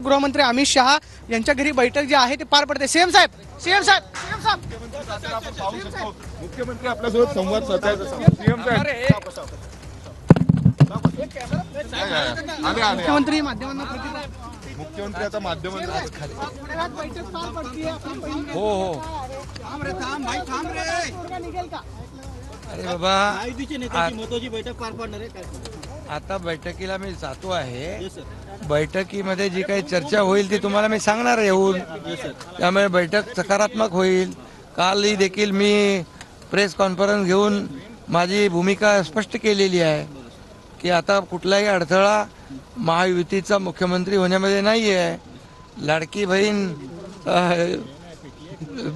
गृहमंत्री अमित शहा यांच्या घरी बैठक जी आहे ती पार पडते। सीएम साहेब, सीएम साहेब, सीएम साहेब, मुख्यमंत्री आपल्यासोबत संवाद साधायचा। सीएम साहेब, मुख्यमंत्री माध्यमांना प्रतिक्रिया। मुख्यमंत्री आता माध्यमांना बैठक पार पडते आपली पहिली। हो हो निघेल का? अरे बाबा महायुतीच्या नेत्यांची महत्त्वाची बैठक पार पडणार आहे काय? आता बैठकीला मी जातो आहे। बैठकीमध्ये जी काही चर्चा होईल ती तुम्हाला मी सांगणार आहे येऊन। त्यामुळे बैठक सकारात्मक होईल। कालही देखील मी प्रेस कॉन्फरन्स घेऊन माझी भूमिका स्पष्ट केलेली आहे की आता कुठलाही अडथळा महायुतीचा मुख्यमंत्री होण्यामध्ये नाही आहे। लाडकी बहीण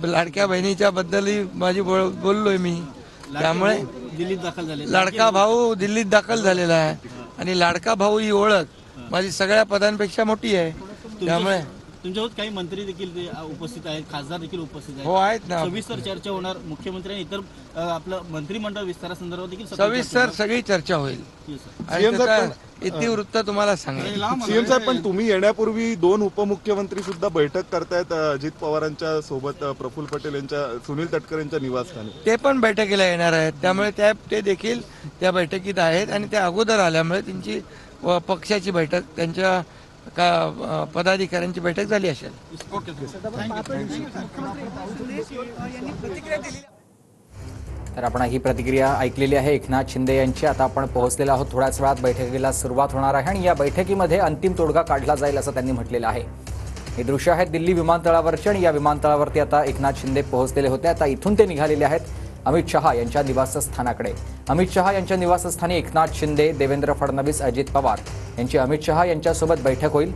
लाडक्या बहिणीच्या बद्दलही माझी बोललोय मी। त्यामुळे दिल्लीत दाखल झाले लाडका भाऊ दिल्लीत दाखल झालेला आहे आणि लाडका भाऊ ही ओळख माझी सगळ्या पदांपेक्षा मोठी आहे। त्यामुळे तुमच्यासोबत काही मंत्री देखील उपस्थित आहेत, खासदार देखील उपस्थित आहेत। हो आहेत ना, सविस्तर चर्चा होणार मुख्यमंत्री आणि इतर आपलं मंत्रिमंडळ विस्तारासंदर्भात देखील सविस्तर सगळी चर्चा होईल आणि त्याचा इतिवृत्त तुम्हाला सांगेल। सीएम साहेब, पण तुम्ही येण्यापूर्वी 2 उपमुख्यमंत्री सुद्धा बैठक करतायत अजित पवारांच्या सोबत, प्रफुल्ल पटेल यांच्या, सुनील तटकरे यांच्या निवासस्थानी। ते पण बैठकीला येणार आहेत। त्यामुळे ते देखील त्या बैठकीत आहेत आणि त्या अगोदर आल्यामुळे त्यांची पक्षाची बैठक, त्यांच्या पदाधिकाऱ्यांची बैठक झाली असेल। तर आपण ही प्रतिक्रिया ऐकलेली आहे एकनाथ शिंदे यांची। आता आपण पोहोचलेलो आहोत, थोड्याच वेळात बैठकीला सुरुवात होणार आहे आणि या बैठकीमध्ये अंतिम तोडगा काढला जाईल असं त्यांनी म्हटलेलं आहे। हे दृश्य आहेत दिल्ली विमानतळावरचे आणि या विमानतळावरती आता एकनाथ शिंदे पोहोचलेले होते। आता इथून ते निघालेले आहेत अमित शहा यांच्या निवासस्थानाकडे। अमित शहा यांच्या निवासस्थानी एकनाथ शिंदे, देवेंद्र फडणवीस, अजित पवार यांची अमित शहा यांच्यासोबत बैठक होईल।